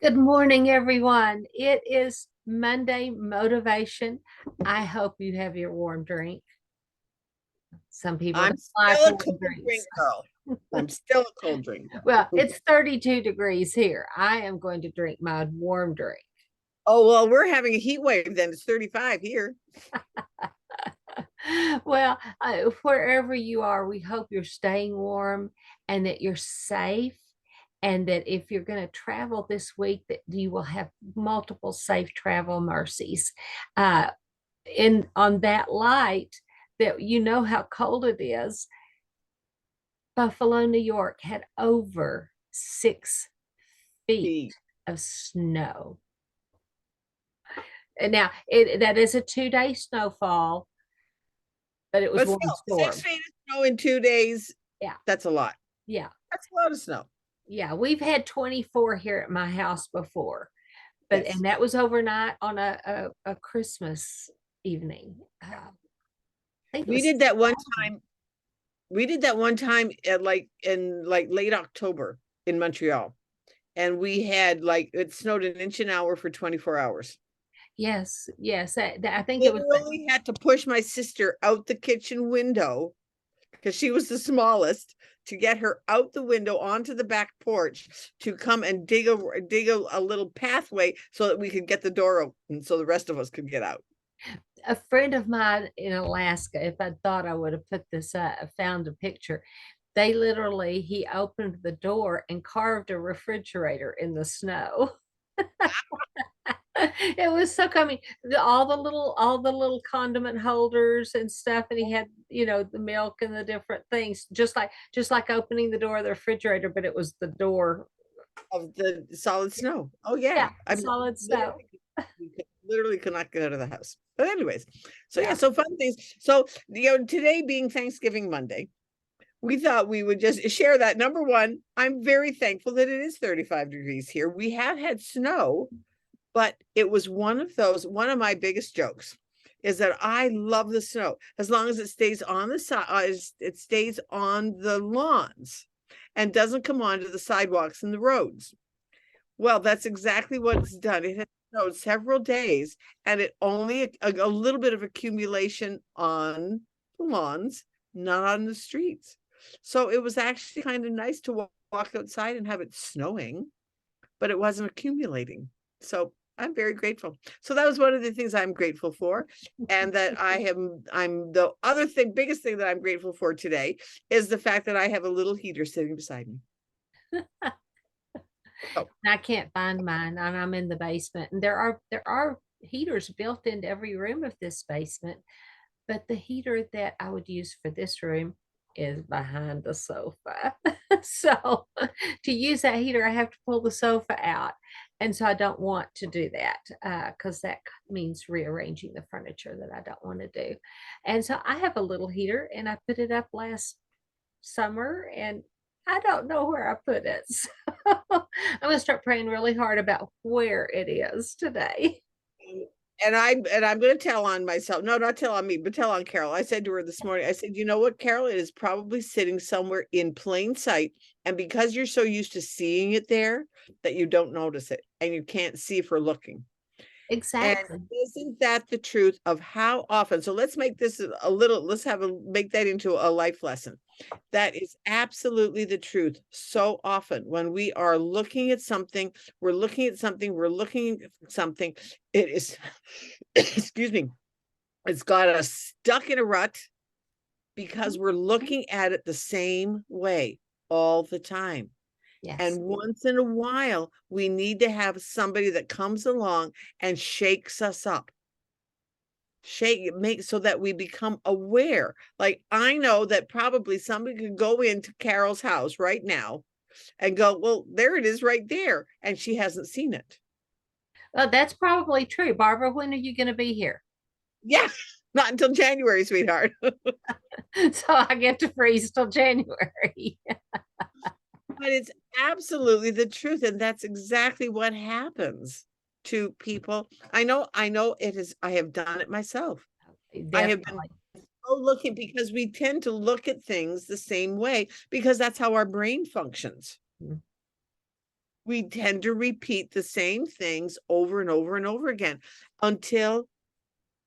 Good morning, everyone. It is Monday motivation. I hope you have your warm drink. Some people I'm don't like still a warm cold drinks. drink girl. I'm still a cold drink Well, girl. it's 32 degrees here. I am going to drink my warm drink. Oh, well, we're having a heat wave then. It's 35 here. Well, wherever you are, we hope you're staying warm and that you're safe. And that if you're going to travel this week, that you will have multiple safe travel mercies. Uh, in on that light, that you know how cold it is. Buffalo, New York had over 6 feet Heat. of snow. And now that is a 2 day snowfall, but it was But one still, six storm. feet of snow in 2 days. Yeah, That's a lot. yeah, That's a lot of snow. yeah. We've had 24 here at my house before, but Yes. and that was overnight on a Christmas evening. I think it We was did that one 6,000. time. We did that one time at in late October in Montreal. And we had it snowed an inch an hour for 24 hours. Yes, yes. I think it was. Literally had to push my sister out the kitchen window because she was the smallest, to get her out the window onto the back porch to come and dig a little pathway so that we could get the door open so the rest of us could get out. A friend of mine in Alaska, if I thought I would have put this up, found a picture. He opened the door and carved a refrigerator in the snow. It was so coming. All the little condiment holders and stuff, and he had, the milk and the different things, just like opening the door of the refrigerator, but it was the door. Of the solid snow. Oh yeah. Yeah, I mean, solid snow. literally could not get out of the house. But anyways, so yeah, Yeah. so fun things. So today being Thanksgiving Monday, we thought we would just share that. Number one, I'm very thankful that it is 35 degrees here. We have had snow, but it was one of my biggest jokes is that I love the snow as long as it stays on the side, it stays on the lawns and doesn't come onto the sidewalks and the roads. Well, that's exactly what it's done. It has snowed several days, and it only a little bit of accumulation on the lawns, not on the streets. So it was actually kind of nice to walk outside and have it snowing, but it wasn't accumulating. So I'm very grateful. So that was one of the things I'm grateful for. And that I'm the other thing, biggest thing that I'm grateful for today is the fact that I have a little heater sitting beside me. Oh, I can't find mine, and I'm in the basement. And there are heaters built into every room of this basement, but the heater that I would use for this room is behind the sofa. So to use that heater, I have to pull the sofa out. And so I don't want to do that because that means rearranging the furniture that I don't want to do. And so I have a little heater and I put it up last summer and I don't know where I put it. So I'm going to start praying really hard about where it is today. and I'm going to tell on myself. No, not tell on me, but tell on Carol. I said to her this morning, I said, you know what, Carol, it is probably sitting somewhere in plain sight. And because you're so used to seeing it there that you don't notice it and you can't see for looking. And Exactly. isn't that the truth of how often? So let's make this a little, make that into a life lesson. That is absolutely the truth. So often when we are looking at something, we're looking at something, it is, excuse me, it's got us stuck in a rut because we're looking at it the same way all the time. Yes. And once in a while, we need to have somebody that comes along and shakes us up. Make so that we become aware. Like I know that probably somebody could go into Carol's house right now and go, well, there it is right there. And she hasn't seen it. Well, that's probably true. Barbara, when are you going to be here? Yeah, not until January, sweetheart. So I get to freeze till January. But it's absolutely the truth. And that's exactly what happens to people. I know it is. I have done it myself. I have been Definitely. looking because we tend to look at things the same way because that's how our brain functions. we tend to repeat the same things over and over and over again until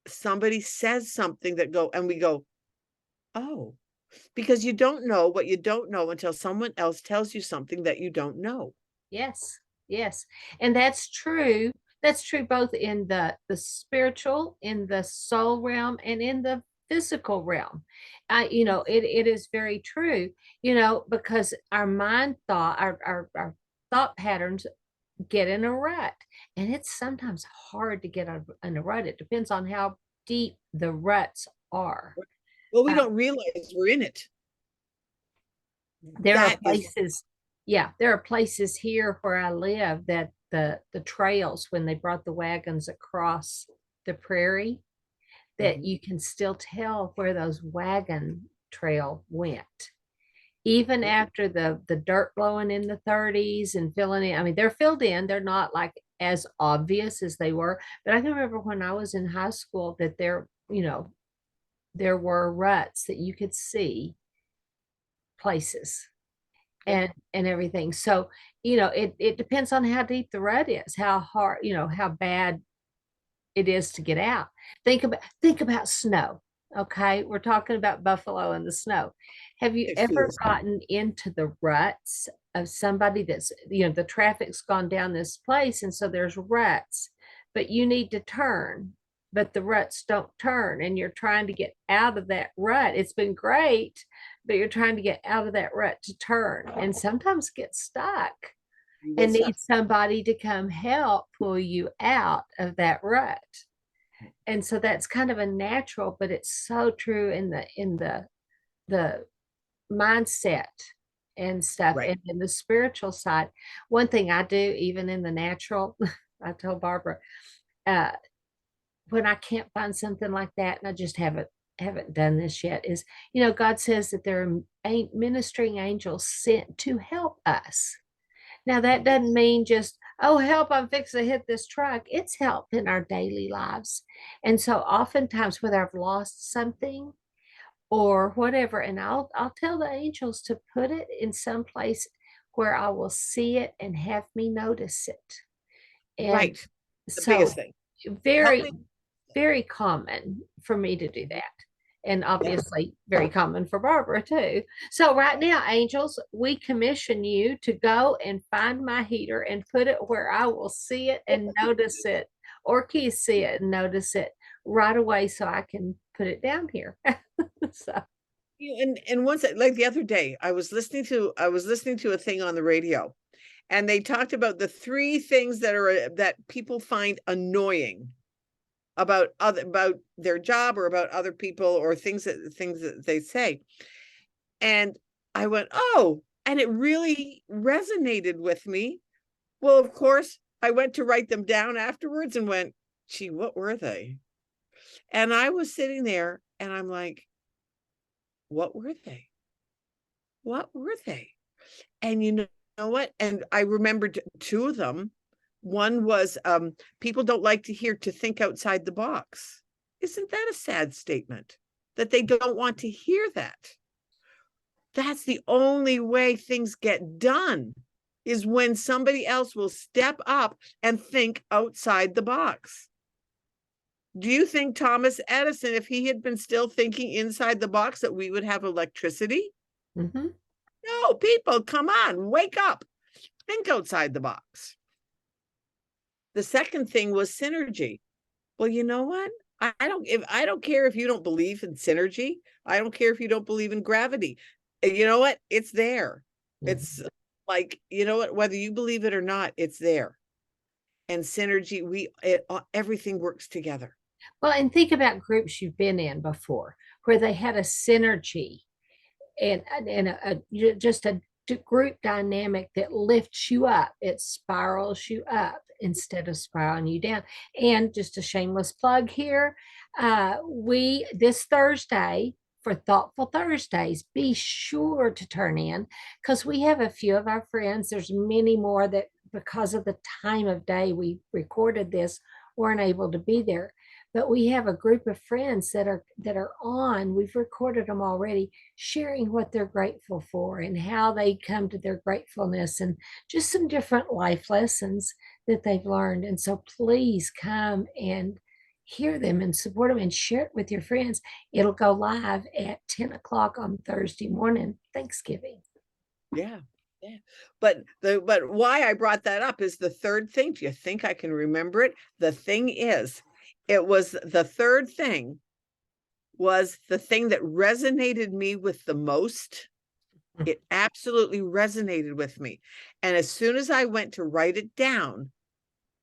somebody says something and we go, oh, because you don't know what you don't know until someone else tells you something that you don't know. Yes, yes. And that's true. That's true both in the spiritual, in the soul realm, and in the physical realm. It is very true, because our mind thought, our thought patterns get in a rut. And it's sometimes hard to get in a rut. It depends on how deep the ruts are. Well, we Uh, don't realize we're in it. there are That is places, yeah, there are places here where I live that the trails, when they brought the wagons across the prairie, that Mhm. you can still tell where those wagon trail went. Even Yeah. after the dirt blowing in the 30s and filling in, I mean, they're filled in, they're not like as obvious as they were. But I can remember when I was in high school that there were ruts that you could see places Yeah. and everything. So, it depends on how deep the rut is, how hard, how bad it is to get out. Think about snow. Okay, we're talking about Buffalo and the snow. Have you It ever feels. gotten into the ruts of somebody that's, the traffic's gone down this place, and so there's ruts, but you need to turn, but the ruts don't turn, and you're trying to get out of that rut. It's been great, but you're trying to get out of that rut to turn, and sometimes get stuck You get and stuck. need somebody to come help pull you out of that rut. And so that's kind of a natural, but it's so true in the mindset and stuff, Right. and in the spiritual side. One thing I do, even in the natural, I told Barbara, uh, when I can't find something like that, and I just haven't done this yet, is, God says that there are ministering angels sent to help us. Now, that doesn't mean just, oh, help, I'm fixing to hit this truck. It's help in our daily lives. And so oftentimes, whether I've lost something or whatever, and I'll tell the angels to put it in some place where I will see it and have me notice it. And Right. The biggest so thing. very, Helping. very common for me to do that. And Yeah. obviously very common for Barbara too. So right now, angels, we commission you to go and find my heater and put it where I will see it and notice it, or can see it and notice it right away so I can put it down here. So, And once, like the other day, I was listening to a thing on the radio, and they talked about the three things that people find annoying about their job or about other people, or things that they say. And I went, oh, and it really resonated with me. Well, of course, I went to write them down afterwards and went, gee, what were they? And I was sitting there and I'm like, what were they? What were they? And know what? And I remembered two of them. One was, people don't like to hear to think outside the box. Isn't that a sad statement? That they don't want to hear that. That's the only way things get done, is when somebody else will step up and think outside the box. Do you think Thomas Edison, if he had been still thinking inside the box, that we would have electricity? mhm. No, people, come on, wake up, think outside the box. The second thing was synergy. Well, you know what? I don't care if you don't believe in synergy. I don't care if you don't believe in gravity. You know what? It's there. It's like, you know what, whether you believe it or not, it's there. And synergy, everything works together. Well, and think about groups you've been in before where they had a synergy and just a group dynamic that lifts you up. It spirals you up instead of spiraling you down. And just a shameless plug here, we this Thursday, for Thoughtful Thursdays, be sure to turn in, because we have a few of our friends. There's many more that, because of the time of day we recorded this, weren't able to be there. but we have a group of friends that are on. We've recorded them already, sharing what they're grateful for and how they come to their gratefulness and just some different life lessons that they've learned. And so please come and hear them and support them and share it with your friends. It'll go live at 10 o'clock on Thursday morning, Thanksgiving. Yeah. Yeah. But why I brought that up is the third thing. Do you think I can remember it? The thing is, it was the third thing was the thing that resonated me with the most. It absolutely resonated with me. And as soon as I went to write it down,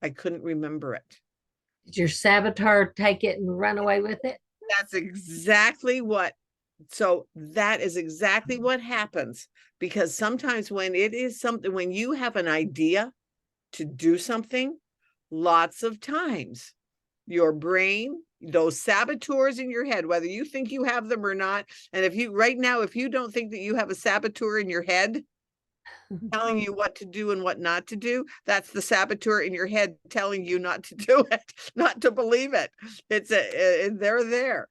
I couldn't remember it. Did your saboteur take it and run away with it? That's exactly what. So that is exactly what happens, because sometimes when it is something, when you have an idea to do something, lots of times your brain, those saboteurs in your head, whether you think you have them or not, and if you right now, if you don't think that you have a saboteur in your head telling you what to do and what not to do, that's the saboteur in your head telling you not to do it, not to believe it. They're there.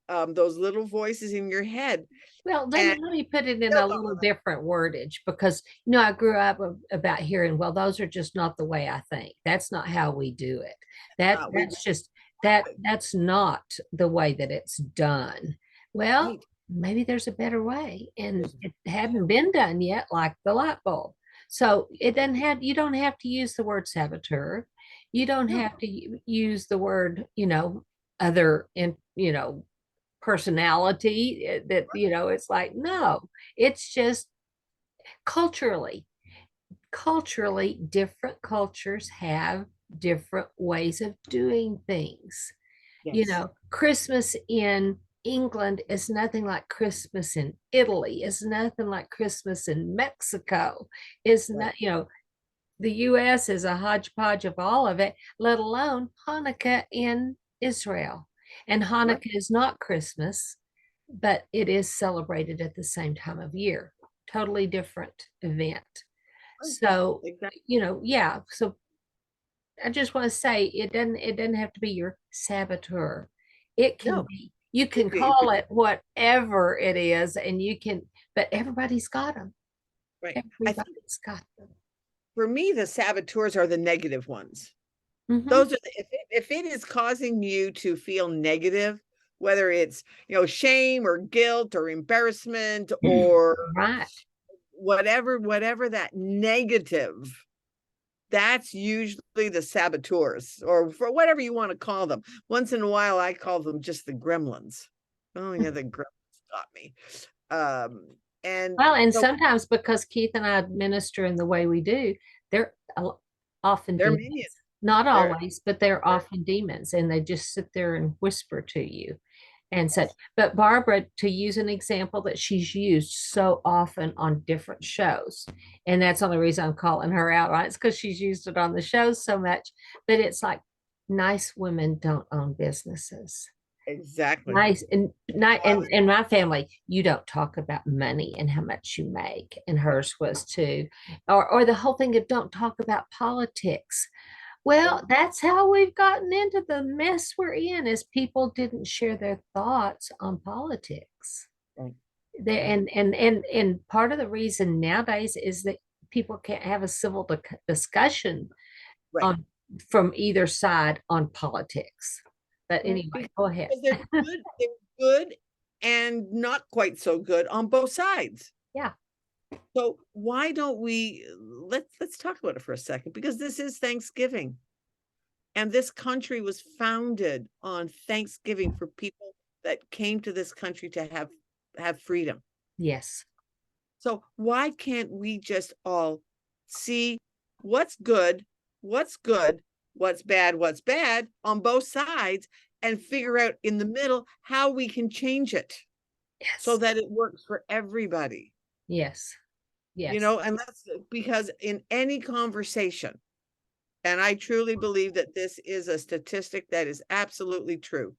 Those little voices in your head. Well, let And me put it in a little different wordage, because I grew up about hearing, well, those are just not the way I think. That's not how we do it. That's not the way that it's done. Well, right. maybe there's a better way, and it hadn't been done yet, like the light bulb. So you don't have to use the word saboteur. You don't No. have to use the word, other, personality, that it's like, no, it's just culturally different cultures have different ways of doing things. Yes. Christmas in England is nothing like Christmas in Italy, is nothing like Christmas in Mexico, is Right. not, the US is a hodgepodge of all of it, let alone Hanukkah in Israel. And Right. Hanukkah is not Christmas, but it is celebrated at the same time of year. Totally different event. Right. So, Exactly. yeah. So I just want to say it doesn't have to be your saboteur. It can No. be, you can call it whatever it is, and but everybody's got them. Right. I think Everybody's got them. for me, the saboteurs are the negative ones. Mm-hmm. Those are if it is causing you to feel negative, whether it's shame or guilt or embarrassment or Right. whatever that negative, that's usually the saboteurs, or for whatever you want to call them. Once in a while, I call them just the gremlins. Oh yeah, the gremlins got me. And Well, and so sometimes because Keith and I administer in the way we do, they're often they're demons. minions. Not They're, always, but they're they're often demons, and they just sit there and whisper to you and such. yes. But Barbara, to use an example that she's used so often on different shows, and that's the only reason I'm calling her out, right? It's because she's used it on the shows so much. But it's like, nice women don't own businesses. Exactly. Nice and not and in my family, you don't talk about money and how much you make, and hers was too, or the whole thing of don't talk about politics. Well, that's how we've gotten into the mess we're in, is people didn't share their thoughts on politics. Right. They, Right. and part of the reason nowadays is that people can't have a civil discussion Right. on from either side on politics. But Right. anyway, go ahead. Because they're good and not quite so good on both sides. Yeah. So why don't we let's talk about it for a second, because this is Thanksgiving. And this country was founded on Thanksgiving for people that came to this country to have freedom. Yes. So why can't we just all see what's good, what's what's bad on both sides, and figure out in the middle how we can change it so Yes. that it works for everybody? Yes. Yes. And that's because in any conversation, and I truly believe that this is a statistic that is absolutely true.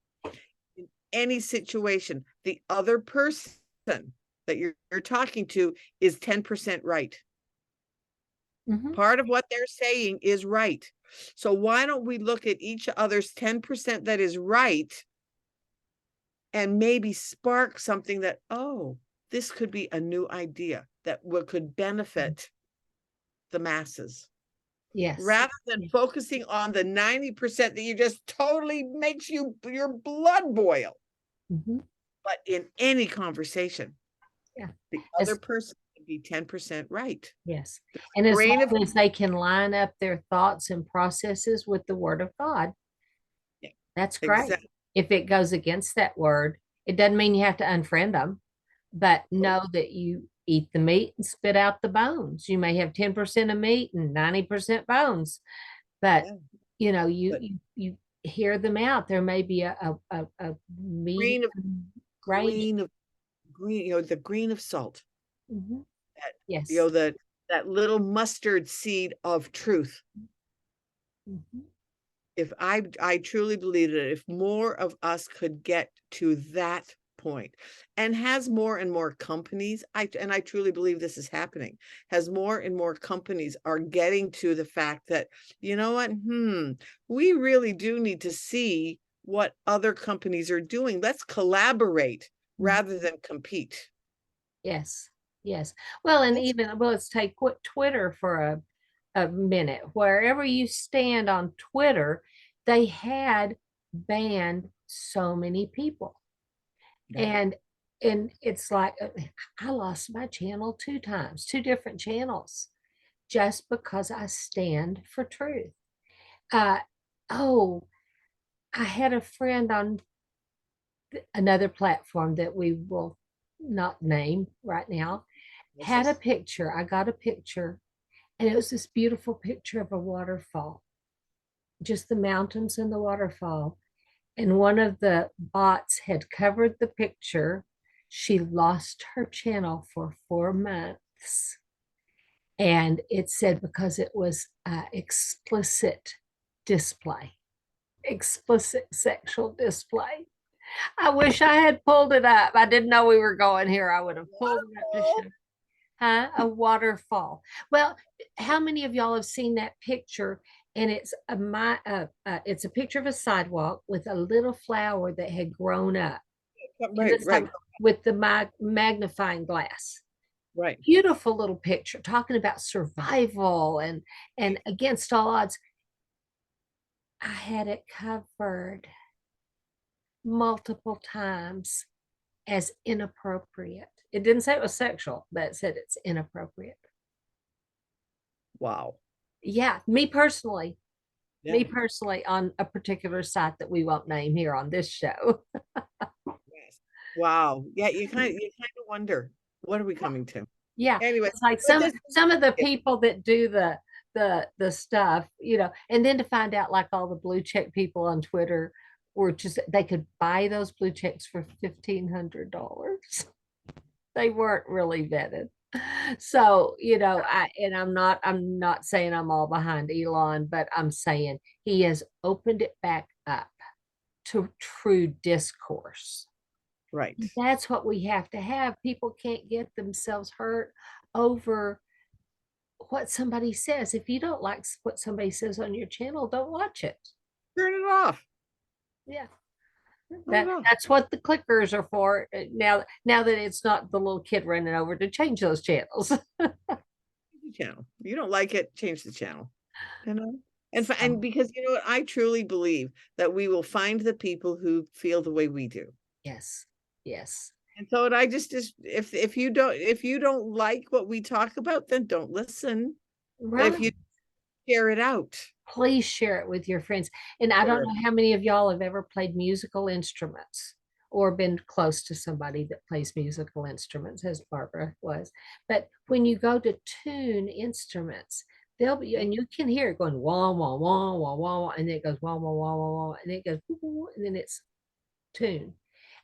In any situation, the other person that you're talking to is 10% right. Mhm. Part of what they're saying is right. So why don't we look at each other's 10% that is right and maybe spark something that, oh, this could be a new idea that could benefit the masses, Yes. rather than Yeah. focusing on the 90% that you just totally makes your blood boil. Mhm. But in any conversation, Yeah. the other As person can be 10% right. yes. And as Grain of long as they can line up their thoughts and processes with the word of God, yeah, that's great. exactly. If it goes against that word, it doesn't mean you have to unfriend them, but know that you eat the meat and spit out the bones. You may have 10% of meat and 90% bones, but Yeah. you know, But you hear them out. There may be a medium grain of range. green of green, the grain of salt, Mhm. that, Yes. that little mustard seed of truth. Mhm. If I truly believe that if more of us could get to that point, and has more and more companies, I truly believe this is happening, has more and more companies are getting to the fact that, you know what, we really do need to see what other companies are doing. Let's collaborate Mhm. rather than compete. Yes. Yes. Well, and That's even well, let's take Twitter for a minute. Wherever you stand on Twitter, they had banned so many people. yeah, And it's like I lost my channel 2 times, 2 different channels, just because I stand for truth. Uh, oh, I had a friend on another platform that we will not name right now, this had a is picture. I got a picture, and it was this beautiful picture of a waterfall, just the mountains and the waterfall. And one of the bots had covered the picture. She lost her channel for 4 months. And it said because it was explicit display, explicit sexual display. I wish I had pulled it up. I didn't know we were going here. I would have pulled it up to waterfall. show. Huh? A waterfall. Well, how many of y'all have seen that picture? And it's a picture of a sidewalk with a little flower that had grown up in Right, the right, side with the magnifying glass. right. Beautiful little picture talking about survival and against all odds. I had it covered multiple times as inappropriate. It didn't say it was sexual, but it said it's inappropriate. Wow. Yeah, Yeah. me personally on a particular site that we won't name here on this show. Yes. Wow. Yeah, you kind of wonder, what are we coming to? Yeah, Anyway, it's like but some this some of the yeah, people that do the stuff, and then to find out like all the blue check people on Twitter were just they could buy those blue checks for $1,500. They weren't really vetted. So, I'm not saying I'm all behind Elon, but I'm saying he has opened it back up to true discourse. right. That's what we have to have. People can't get themselves hurt over what somebody says. If you don't like what somebody says on your channel, don't watch it. Turn it off. Yeah. Turn it off. That's what the clickers are for. Now that it's not the little kid running over to change those channels. Change the channel. You don't like it, change the channel. You know? And So, because you know what, I truly believe that we will find the people who feel the way we do. yes. Yes. And so I just if you don't like what we talk about, then don't listen. But if Right. you share it out, Please share it with your friends. And I don't share it. know how many of y'all have ever played musical instruments or been close to somebody that plays musical instruments, as Barbara was. But when you go to tune instruments, they'll be, Yeah, and you can hear it going wah, wah, wah, wah, wah, wah, and then it goes wah, wah, wah, wah, wah, and it goes, woo, woo, and then it's tune.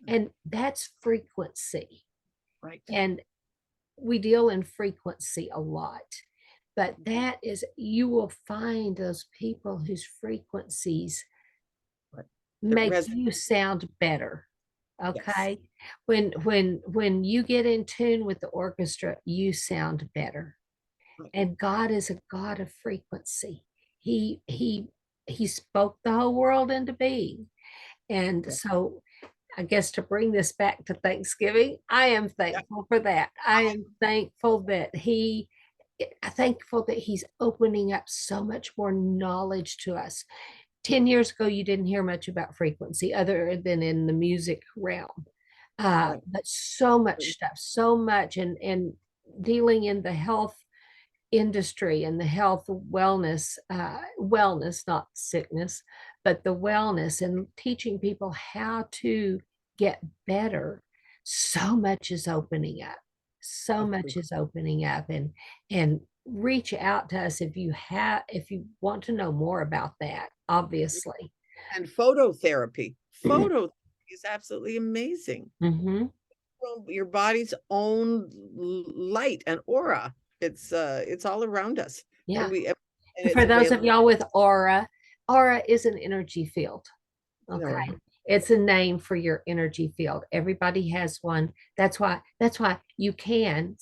And that's frequency. right. And we deal in frequency a lot. But that is, you will find those people whose frequencies Right. That make resonates. you sound better. Yes. Okay. When you get in tune with the orchestra, you sound better. And God is a God of frequency. He spoke the whole world into being. And Yeah. so I guess to bring this back to Thanksgiving, I am Yeah. thankful for that. I am thankful that he's opening up so much more knowledge to us. 10 years ago, you didn't hear much about frequency other than in the music realm. Right. But so much stuff, so much, and dealing in the health industry and the health wellness, not sickness, but the wellness and teaching people how to get better. So much is opening up. So Of much course. is opening up, and reach out to us if you want to know more about that, obviously. And phototherapy. Phototherapy is absolutely amazing. Hmm. Your body's own light and aura. It's all around us. And Yeah. and And it's for those of available. y'all with aura, aura is an energy field. No, Okay. It's a name for your energy field. Everybody has one. That's why you can,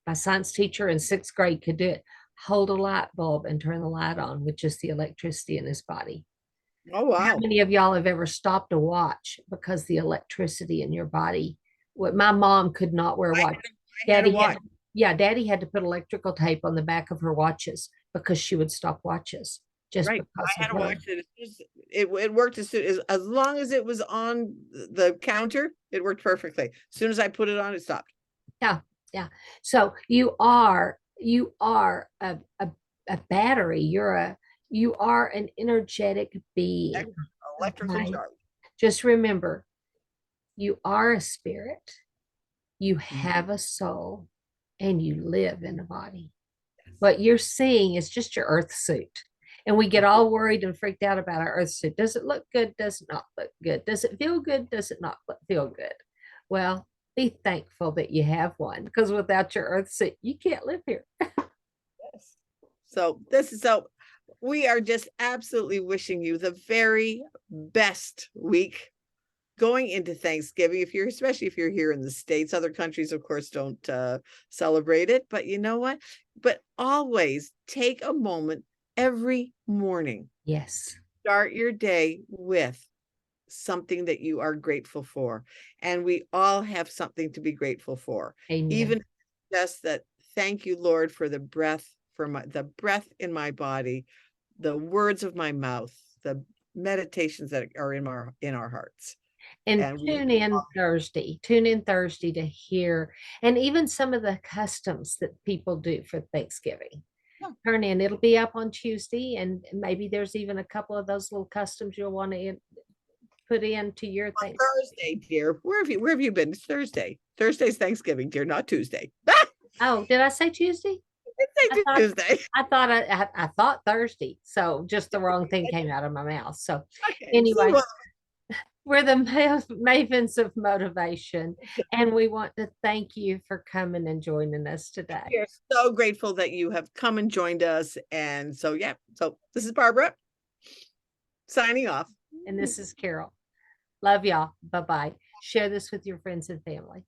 my science teacher in 6th grade could do it. Hold a light bulb and turn the light on with just the electricity in his body. oh How wow. many of y'all have ever stopped a watch because the electricity in your body? What my mom could not wear a I watch. I had a Daddy had watch. yeah, Daddy had to put electrical tape on the back of her watches because she would stop watches just Right. because I of had a her. watch that it worked as long as it was on the counter, it worked perfectly. As soon as I put it on, it stopped. Yeah, yeah. So you are a battery. You are an energetic being. Electrical Okay. charge. Just remember, you are a spirit, you Mhm. have a soul, and you live in a body. Yes. What you're seeing is just your earth suit. And we get Mhm. all worried and freaked out about our earth suit. Does it look good? Does it not look good? Does it feel good? Does it not feel good? Well, be thankful that you have one because without your earth suit, you can't live here. Yes. So we are just absolutely wishing you the very best week going into Thanksgiving. Especially if you're here in the States, other countries, of course, don't celebrate it. But you know what? But always take a moment every morning. Yes. Start your day with something that you are grateful for. And we all have something to be grateful for. Amen. Even just that, thank you, Lord, for the breath in my body, the words of my mouth, the meditations that are in our hearts. And And we tune in Thursday. Tune in Thursday to hear, and even some of the customs that people do for Thanksgiving. yeah, Turn in. It'll be up on Tuesday, and maybe there's even a couple of those little customs you'll want to put into your on Thanksgiving. Thursday, dear. Where have you been? It's Thursday. Thursday's Thanksgiving, dear, not Tuesday. Oh, did I say Tuesday? I It's thought Tuesday. I thought Thursday. So just the wrong thing came out of my mouth. So Okay. See, anyway, well, we're the Mavens of Motivation, and we want to thank you for coming and joining us we today. are so grateful that you have come and joined us. And so, yeah. So this is Barbara signing off. And this is Carol. Love y'all. Bye bye. Share this with your friends and family.